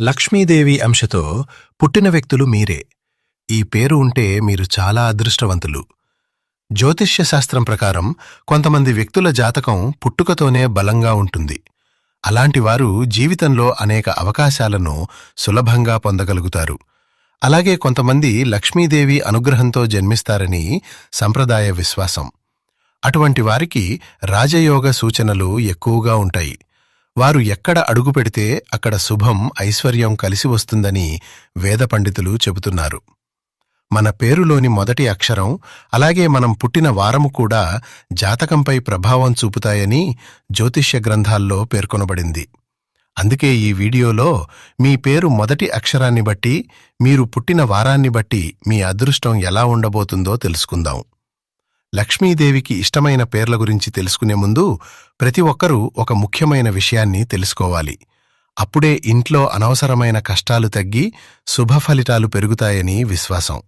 లక్ష్మీదేవి అంశతో పుట్టిన వ్యక్తులు మీరే. ఈ పేరు ఉంటే మీరు చాలా అదృష్టవంతులు. జ్యోతిష్య శాస్త్రం ప్రకారం కొంతమంది వ్యక్తుల జాతకం పుట్టుకతోనే బలంగా ఉంటుంది. అలాంటివారు జీవితంలో అనేక అవకాశాలను సులభంగా పొందగలుగుతారు. అలాగే కొంతమంది లక్ష్మీదేవి అనుగ్రహంతో జన్మిస్తారని సంప్రదాయ విశ్వాసం. అటువంటి వారికి రాజయోగ సూచనలు ఎక్కువగా ఉంటాయి. వారు ఎక్కడ అడుగుపెడితే అక్కడ శుభం, ఐశ్వర్యం కలిసి వస్తుందని వేద పండితులు చెబుతున్నారు. మన పేరులోని మొదటి అక్షరం, అలాగే మనం పుట్టిన వారము కూడా జాతకంపై ప్రభావం చూపుతాయని జ్యోతిష్య గ్రంథాల్లో పేర్కొనబడింది. అందుకే ఈ వీడియోలో మీ పేరు మొదటి అక్షరాన్ని బట్టి, మీరు పుట్టిన వారాన్ని బట్టి మీ అదృష్టం ఎలా ఉండబోతుందో తెలుసుకుందాం. లక్ష్మీదేవికి ఇష్టమైన పేర్ల గురించి తెలుసుకునే ముందు ప్రతి ఒక్కరూ ఒక ముఖ్యమైన విషయాన్ని తెలుసుకోవాలి. అప్పుడే ఇంట్లో అనవసరమైన కష్టాలు తగ్గి శుభ ఫలితాలు పెరుగుతాయని విశ్వాసం.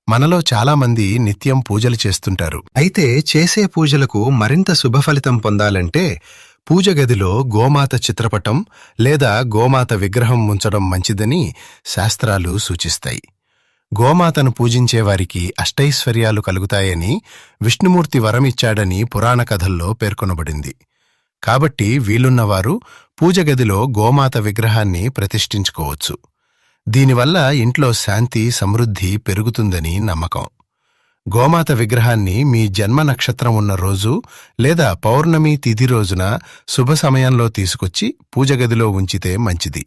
మనలో చాలామంది నిత్యం పూజలు చేస్తుంటారు. అయితే చేసే పూజలకు మరింత శుభఫలితం పొందాలంటే పూజ గదిలో గోమాత చిత్రపటం లేదా గోమాత విగ్రహం ఉంచడం మంచిదని శాస్త్రాలు సూచిస్తాయి. గోమాతను పూజించేవారికి అష్టైశ్వర్యాలు కలుగుతాయని విష్ణుమూర్తి వరమిచ్చాడని పురాణ కథల్లో పేర్కొనబడింది. కాబట్టి వీలున్నవారు పూజగదిలో గోమాత విగ్రహాన్ని ప్రతిష్ఠించుకోవచ్చు. దీనివల్ల ఇంట్లో శాంతి, సమృద్ధి పెరుగుతుందని నమ్మకం. గోమాత విగ్రహాన్ని మీ జన్మ నక్షత్రం ఉన్న రోజు లేదా పౌర్ణమి తిథి రోజున శుభ సమయంలో తీసుకొచ్చి పూజగదిలో ఉంచితే మంచిది.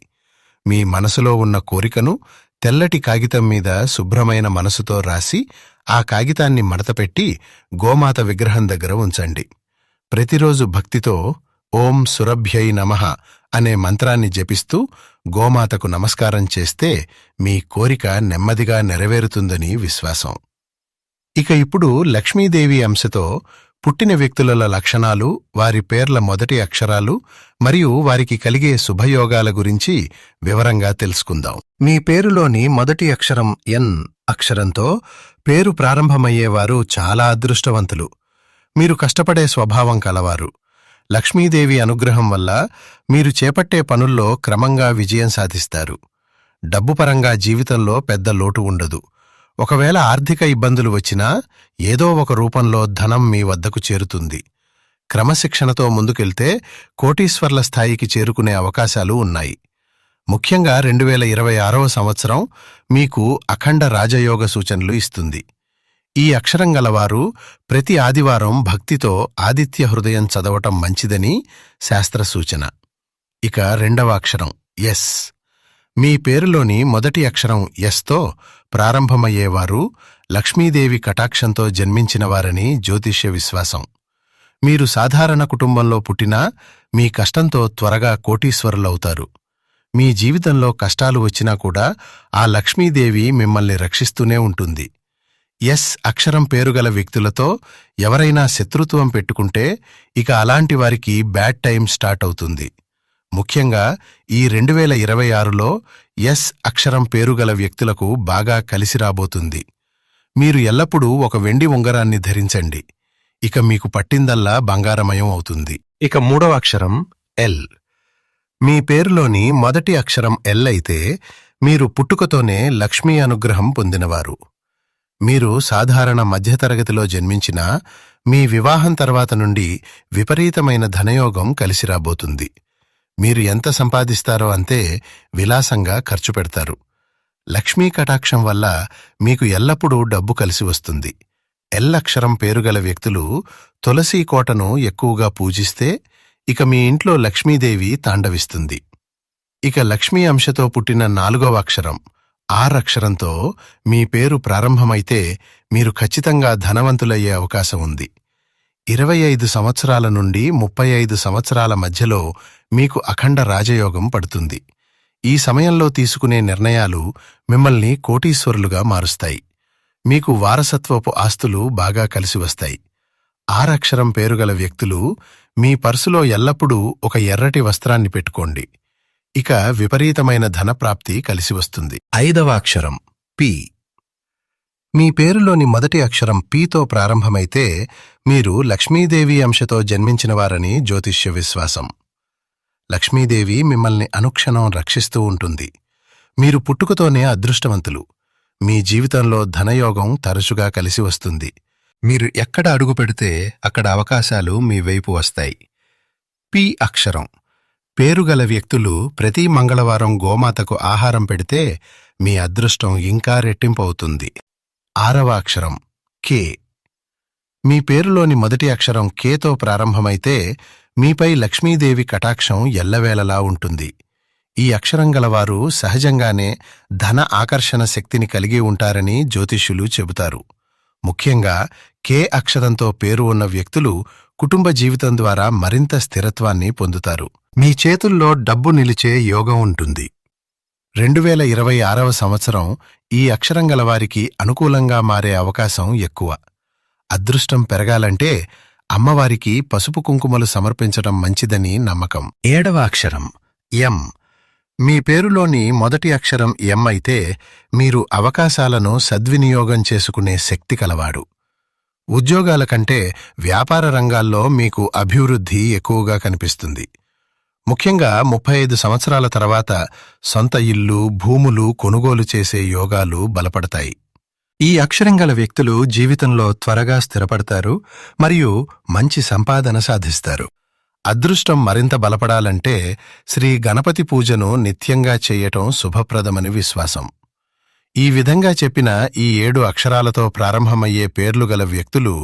మీ మనసులో ఉన్న కోరికను తెల్లటి కాగితం మీద శుభ్రమైన మనసుతో రాసి ఆ కాగితాన్ని మడతపెట్టి గోమాత విగ్రహం దగ్గర ఉంచండి. ప్రతిరోజు భక్తితో ఓం సురభ్యై నమః అనే మంత్రాన్ని జపిస్తూ గోమాతకు నమస్కారం చేస్తే మీ కోరిక నెమ్మదిగా నెరవేరుతుందని విశ్వాసం. ఇక ఇప్పుడు లక్ష్మీదేవి అంశతో పుట్టిన వ్యక్తుల లక్షణాలు, వారి పేర్ల మొదటి అక్షరాలు మరియు వారికి కలిగే శుభయోగాల గురించి వివరంగా తెలుసుకుందాం. మీ పేరులోని మొదటి అక్షరం ఎన్ అక్షరంతో పేరు ప్రారంభమయ్యేవారు చాలా అదృష్టవంతులు. మీరు కష్టపడే స్వభావం కలవారు. లక్ష్మీదేవి అనుగ్రహం వల్ల మీరు చేపట్టే పనుల్లో క్రమంగా విజయం సాధిస్తారు. డబ్బుపరంగా జీవితంలో పెద్ద లోటు ఉండదు. ఒకవేళ ఆర్థిక ఇబ్బందులు వచ్చినా ఏదో ఒక రూపంలో ధనం మీ వద్దకు చేరుతుంది. క్రమశిక్షణతో ముందుకెళ్తే కోటీశ్వర్ల స్థాయికి చేరుకునే అవకాశాలు ఉన్నాయి. ముఖ్యంగా 2026వ సంవత్సరం మీకు అఖండ రాజయోగ సూచనలు ఇస్తుంది. ఈ అక్షరం గలవారు ప్రతి ఆదివారం భక్తితో ఆదిత్య హృదయం చదవటం మంచిదని శాస్త్ర సూచన. ఇక రెండవ అక్షరం ఎస్. మీ పేరులోని మొదటి అక్షరం ఎస్తో ప్రారంభమయ్యేవారు లక్ష్మీదేవి కటాక్షంతో జన్మించినవారని జ్యోతిష్య విశ్వాసం. మీరు సాధారణ కుటుంబంలో పుట్టినా మీ కష్టంతో త్వరగా కోటీశ్వరులవుతారు. మీ జీవితంలో కష్టాలు వచ్చినా కూడా ఆ లక్ష్మీదేవి మిమ్మల్ని రక్షిస్తూనే ఉంటుంది. ఎస్ అక్షరం పేరుగల వ్యక్తులతో ఎవరైనా శత్రుత్వం పెట్టుకుంటే ఇక అలాంటి వారికి బ్యాడ్ టైం స్టార్ట్ అవుతుంది. ముఖ్యంగా ఈ 2026లో ఎస్ అక్షరం పేరుగల వ్యక్తులకు బాగా కలిసి రాబోతుంది. మీరు ఎల్లప్పుడూ ఒక వెండి ఉంగరాన్ని ధరించండి. ఇక మీకు పట్టిందల్లా బంగారమయం అవుతుంది. ఇక మూడవ అక్షరం ఎల్. మీ పేరులోని మొదటి అక్షరం ఎల్ అయితే మీరు పుట్టుకతోనే లక్ష్మీ అనుగ్రహం పొందినవారు. మీరు సాధారణ మధ్యతరగతిలో జన్మించినా మీ వివాహం తర్వాత నుండి విపరీతమైన ధనయోగం కలిసి రాబోతుంది. మీరు ఎంత సంపాదిస్తారో అంతే విలాసంగా ఖర్చు పెడతారు. లక్ష్మీ కటాక్షం వల్ల మీకు ఎల్లప్పుడూ డబ్బు కలిసి వస్తుంది. ఎల్ అక్షరం పేరుగల వ్యక్తులు తులసీ కోటను ఎక్కువగా పూజిస్తే ఇక మీ ఇంట్లో లక్ష్మీదేవి తాండవిస్తుంది. ఇక లక్ష్మీ అంశతో పుట్టిన నాలుగవ అక్షరం ఆర్ అక్షరంతో మీ పేరు ప్రారంభమైతే మీరు ఖచ్చితంగా ధనవంతులయ్యే అవకాశం ఉంది. 25 సంవత్సరాల నుండి 35 సంవత్సరాల మధ్యలో మీకు అఖండ రాజయోగం పడుతుంది. ఈ సమయంలో తీసుకునే నిర్ణయాలు మిమ్మల్ని కోటీశ్వరులుగా మారుస్తాయి. మీకు వారసత్వపు ఆస్తులు బాగా కలిసి వస్తాయి. ఆరక్షరం పేరుగల వ్యక్తులు మీ పర్సులో ఎల్లప్పుడూ ఒక ఎర్రటి వస్త్రాన్ని పెట్టుకోండి. ఇక విపరీతమైన ధనప్రాప్తి కలిసి వస్తుంది. ఐదవ అక్షరం పి. మీ పేరులోని మొదటి అక్షరం పీతో ప్రారంభమైతే మీరు లక్ష్మీదేవి అంశతో జన్మించినవారని జ్యోతిష్య విశ్వాసం. లక్ష్మీదేవి మిమ్మల్ని అనుక్షణం రక్షిస్తూ ఉంటుంది. మీరు పుట్టుకతోనే అదృష్టవంతులు. మీ జీవితంలో ధనయోగం తరచుగా కలిసి వస్తుంది. మీరు ఎక్కడ అడుగు పెడితే అక్కడ అవకాశాలు మీ వైపు వస్తాయి. పి అక్షరం. పేరుగల వ్యక్తులు ప్రతి మంగళవారం గోమాతకు ఆహారం పెడితే మీ అదృష్టం ఇంకా రెట్టింపవుతుంది. 6వ అక్షరం కే. మీ పేరులోని మొదటి అక్షరం కేతో ప్రారంభమైతే మీపై లక్ష్మీదేవి కటాక్షం ఎల్లవేళలా ఉంటుంది. ఈ అక్షరం గలవారు సహజంగానే ధన ఆకర్షణ శక్తిని కలిగి ఉంటారని జ్యోతిష్యులు చెబుతారు. ముఖ్యంగా కే అక్షరంతో పేరు ఉన్న వ్యక్తులు కుటుంబ జీవితం ద్వారా మరింత స్థిరత్వాన్ని పొందుతారు. మీ చేతుల్లో డబ్బు నిలిచే యోగం ఉంటుంది. 2026వ సంవత్సరం ఈ అక్షరం గలవారికి అనుకూలంగా మారే అవకాశం ఎక్కువ. అదృష్టం పెరగాలంటే అమ్మవారికి పసుపు కుంకుమలు సమర్పించడం మంచిదని నమ్మకం. 7వ అక్షరం ఎం. మీ పేరులోని మొదటి అక్షరం ఎం అయితే మీరు అవకాశాలను సద్వినియోగం చేసుకునే శక్తి కలవాడు. ఉద్యోగాల కంటే వ్యాపార రంగాల్లో మీకు అభివృద్ధి ఎక్కువగా కనిపిస్తుంది. ముఖ్యంగా 35 సంవత్సరాల తర్వాత సొంత ఇల్లు, భూములు కొనుగోలు చేసే యోగాలు బలపడతాయి. ఈ అక్షరం గల వ్యక్తులు జీవితంలో త్వరగా స్థిరపడతారు మరియు మంచి సంపాదన సాధిస్తారు. అదృష్టం మరింత బలపడాలంటే శ్రీ గణపతి పూజను నిత్యంగా చేయటం శుభప్రదమని విశ్వాసం. ఈ విధంగా చెప్పిన ఈ 7 అక్షరాలతో ప్రారంభమయ్యే పేర్లు గల వ్యక్తులు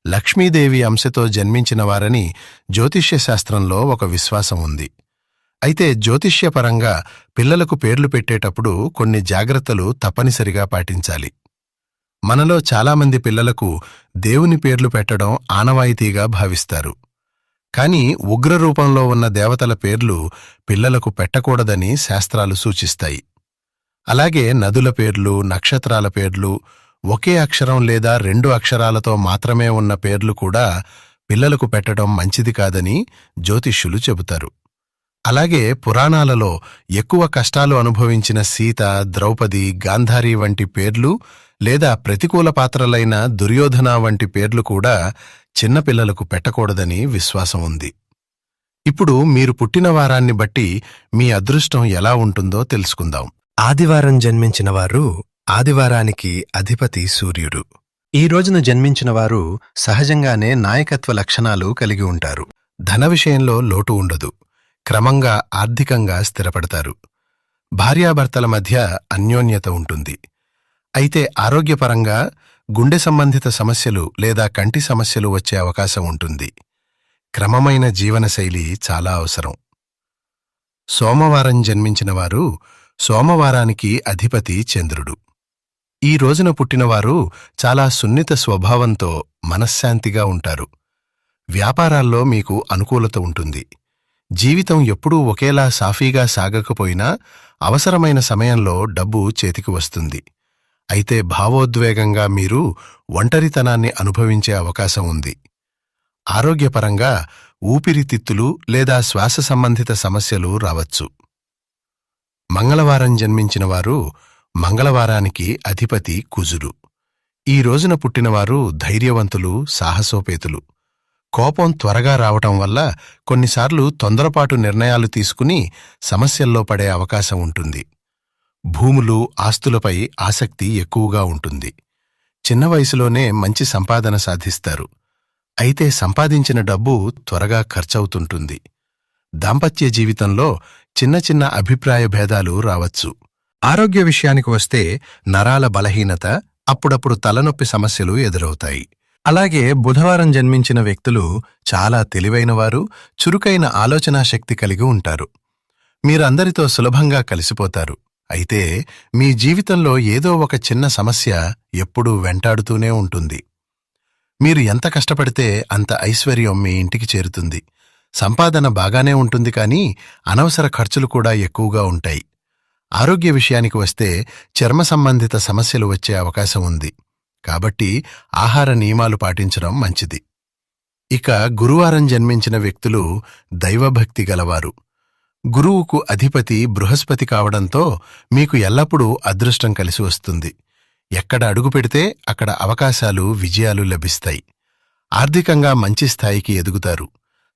లక్ష్మీదేవి అంశతో జన్మించినవారని జ్యోతిష్యశాస్త్రంలో ఒక విశ్వాసం ఉంది. అయితే జ్యోతిష్యపరంగా పిల్లలకు పేర్లు పెట్టేటప్పుడు కొన్ని జాగ్రత్తలు తప్పనిసరిగా పాటించాలి. మనలో చాలామంది పిల్లలకు దేవుని పేర్లు పెట్టడం ఆనవాయితీగా భావిస్తారు. కాని ఉగ్రరూపంలో ఉన్న దేవతల పేర్లు పిల్లలకు పెట్టకూడదని శాస్త్రాలు సూచిస్తాయి. అలాగే నదుల పేర్లు, నక్షత్రాల పేర్లు, ఒకే అక్షరం లేదా 2 అక్షరాలతో మాత్రమే ఉన్న పేర్లు కూడా పిల్లలకు పెట్టడం మంచిది కాదని జ్యోతిష్యులు చెబుతారు. అలాగే పురాణాలలో ఎక్కువ కష్టాలు అనుభవించిన సీత, ద్రౌపది, గాంధారి వంటి పేర్లు లేదా ప్రతికూల పాత్రలైన దుర్యోధన వంటి పేర్లు కూడా చిన్నపిల్లలకు పెట్టకూడదని విశ్వాసం ఉంది. ఇప్పుడు మీరు పుట్టిన వారాన్ని బట్టి మీ అదృష్టం ఎలా ఉంటుందో తెలుసుకుందాం. ఆదివారం జన్మించినవారు ఆదివారానికి అధిపతి సూర్యుడు. ఈ రోజున జన్మించినవారు సహజంగానే నాయకత్వ లక్షణాలు కలిగి ఉంటారు. ధన విషయంలో లోటు ఉండదు. క్రమంగా ఆర్థికంగా స్థిరపడతారు. భార్యాభర్తల మధ్య అన్యోన్యత ఉంటుంది. అయితే ఆరోగ్యపరంగా గుండె సంబంధిత సమస్యలు లేదా కంటి సమస్యలు వచ్చే అవకాశం ఉంటుంది. క్రమమైన జీవనశైలి చాలా అవసరం. సోమవారం జన్మించినవారు సోమవారానికి అధిపతి చంద్రుడు. ఈ రోజున పుట్టినవారు చాలా సున్నిత స్వభావంతో మనశ్శాంతిగా ఉంటారు. వ్యాపారాల్లో మీకు అనుకూలత ఉంటుంది. జీవితం ఎప్పుడూ ఒకేలా సాఫీగా సాగకపోయినా అవసరమైన సమయంలో డబ్బు చేతికి వస్తుంది. అయితే భావోద్వేగంగా మీరు ఒంటరితనాన్ని అనుభవించే అవకాశం ఉంది. ఆరోగ్యపరంగా ఊపిరితిత్తులు లేదా శ్వాస సంబంధిత సమస్యలు రావచ్చు. మంగళవారం జన్మించినవారు మంగళవారానికి అధిపతి కుజుడు. ఈ రోజున పుట్టినవారు ధైర్యవంతులు, సాహసోపేతులు. కోపం త్వరగా రావటం వల్ల కొన్నిసార్లు తొందరపాటు నిర్ణయాలు తీసుకుని సమస్యల్లో పడే అవకాశం ఉంటుంది. భూములు, ఆస్తులపై ఆసక్తి ఎక్కువగా ఉంటుంది. చిన్న వయసులోనే మంచి సంపాదన సాధిస్తారు. అయితే సంపాదించిన డబ్బు త్వరగా ఖర్చవుతుంటుంది. దాంపత్య జీవితంలో చిన్న చిన్న అభిప్రాయ భేదాలు రావచ్చు. ఆరోగ్య విషయానికి వస్తే నరాల బలహీనత, అప్పుడప్పుడు తలనొప్పి సమస్యలు ఎదురవుతాయి. అలాగే బుధవారం జన్మించిన వ్యక్తులు చాలా తెలివైనవారు, చురుకైన ఆలోచనాశక్తి కలిగి ఉంటారు. మీరందరితో సులభంగా కలిసిపోతారు. అయితే మీ జీవితంలో ఏదో ఒక చిన్న సమస్య ఎప్పుడూ వెంటాడుతూనే ఉంటుంది. మీరు ఎంత కష్టపడితే అంత ఐశ్వర్యం మీ ఇంటికి చేరుతుంది. సంపాదన బాగానే ఉంటుంది, కానీ అనవసర ఖర్చులు కూడా ఎక్కువగా ఉంటాయి. ఆరోగ్య విషయానికి వస్తే చర్మ సంబంధిత సమస్యలు వచ్చే అవకాశం ఉంది. కాబట్టి ఆహార నియమాలు పాటించడం మంచిది. ఇక గురువారం జన్మించిన వ్యక్తులు దైవభక్తి గలవారు. గురువుకు అధిపతి బృహస్పతి కావడంతో మీకు ఎల్లప్పుడూ అదృష్టం కలిసి వస్తుంది. ఎక్కడ అడుగు పెడితే అక్కడ అవకాశాలు, విజయాలు లభిస్తాయి. ఆర్థికంగా మంచి స్థాయికి ఎదుగుతారు.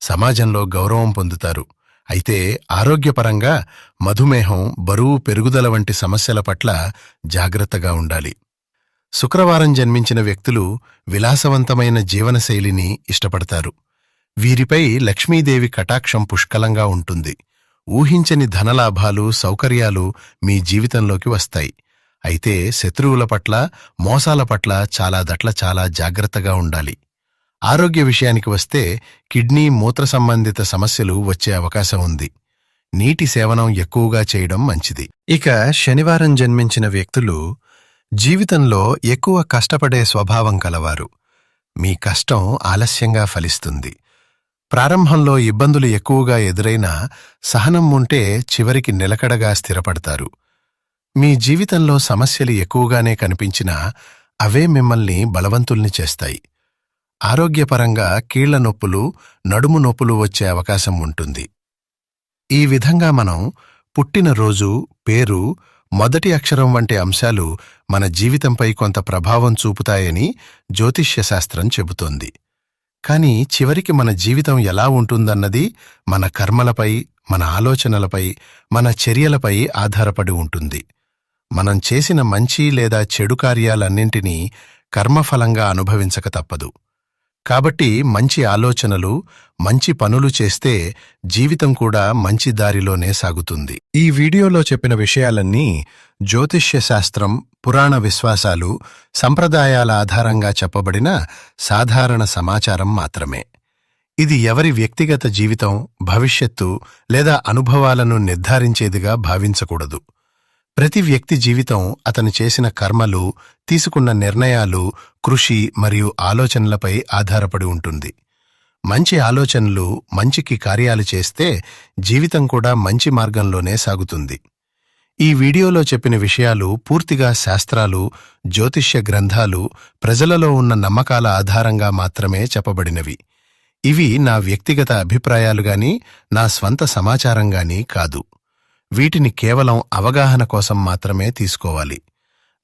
సమాజంలో గౌరవం పొందుతారు. అయితే ఆరోగ్యపరంగా మధుమేహం, బరువు పెరుగుదల వంటి సమస్యల పట్ల జాగ్రత్తగా ఉండాలి. శుక్రవారం జన్మించిన వ్యక్తులు విలాసవంతమైన జీవనశైలిని ఇష్టపడతారు. వీరిపై లక్ష్మీదేవి కటాక్షం పుష్కలంగా ఉంటుంది. ఊహించని ధనలాభాలు, సౌకర్యాలు మీ జీవితంలోకి వస్తాయి. అయితే శత్రువుల పట్ల, మోసాల పట్ల చాలా జాగ్రత్తగా ఉండాలి. ఆరోగ్య విషయానికి వస్తే కిడ్నీ, మూత్ర సంబంధిత సమస్యలు వచ్చే అవకాశం ఉంది. నీటి సేవనం ఎక్కువగా చేయడం మంచిది. ఇక శనివారం జన్మించిన వ్యక్తులు జీవితంలో ఎక్కువ కష్టపడే స్వభావం కలవారు. మీ కష్టం ఆలస్యంగా ఫలిస్తుంది. ప్రారంభంలో ఇబ్బందులు ఎక్కువగా ఎదురైనా సహనం ఉంటే చివరికి నిలకడగా స్థిరపడతారు. మీ జీవితంలో సమస్యలు ఎక్కువగానే కనిపించినా అవే మిమ్మల్ని బలవంతుల్ని చేస్తాయి. ఆరోగ్యపరంగా కీళ్ల నొప్పులు, నడుము నొప్పులు వచ్చే అవకాశం ఉంటుంది. ఈ విధంగా మనం పుట్టినరోజు, పేరు, మొదటి అక్షరం వంటి అంశాలు మన జీవితంపై కొంత ప్రభావం చూపుతాయని జ్యోతిష్యశాస్త్రం చెబుతోంది. కాని చివరికి మన జీవితం ఎలా ఉంటుందన్నది మన కర్మలపై, మన ఆలోచనలపై, మన చర్యలపై ఆధారపడి ఉంటుంది. మనం చేసిన మంచి లేదా చెడు కార్యాలన్నింటినీ కర్మఫలంగా అనుభవించక తప్పదు. కాబట్టి మంచి ఆలోచనలు, మంచి పనులు చేస్తే జీవితం కూడా మంచి దారిలోనే సాగుతుంది. ఈ వీడియోలో చెప్పిన విషయాలన్నీ జ్యోతిష్య శాస్త్రం, పురాణ విశ్వాసాలు, సంప్రదాయాల ఆధారంగా చెప్పబడిన సాధారణ సమాచారం మాత్రమే. ఇది ఎవరి వ్యక్తిగత జీవితం, భవిష్యత్తు లేదా అనుభవాలను నిర్ధారించేదిగా భావించకూడదు. ప్రతి వ్యక్తి జీవితం అతను చేసిన కర్మలు, తీసుకున్న నిర్ణయాలు, కృషి మరియు ఆలోచనలపై ఆధారపడి ఉంటుంది. మంచి ఆలోచనలు, మంచికి కార్యాలు చేస్తే జీవితం కూడా మంచి మార్గంలోనే సాగుతుంది. ఈ వీడియోలో చెప్పిన విషయాలు పూర్తిగా శాస్త్రాలు, జ్యోతిష్య గ్రంథాలు, ప్రజలలో ఉన్న నమ్మకాల ఆధారంగా మాత్రమే చెప్పబడినవి. ఇవి నా వ్యక్తిగత అభిప్రాయాలుగాని, నా స్వంత సమాచారంగాని కాదు. వీటిని కేవలం అవగాహన కోసం మాత్రమే తీసుకోవాలి.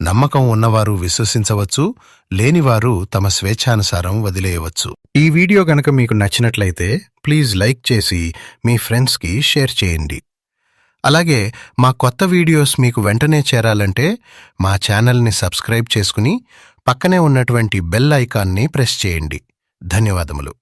నమ్మకం ఉన్నవారు విశ్వసించవచ్చు, లేనివారు తమ స్వేచ్ఛానుసారం వదిలేయవచ్చు. ఈ వీడియో గనక మీకు నచ్చినట్లయితే ప్లీజ్ లైక్ చేసి మీ ఫ్రెండ్స్కి షేర్ చేయండి. అలాగే మా కొత్త వీడియోస్ మీకు వెంటనే చేరాలంటే మా ఛానల్ని సబ్స్క్రైబ్ చేసుకుని పక్కనే ఉన్నటువంటి బెల్ ఐకాన్ని ప్రెస్ చేయండి. ధన్యవాదములు.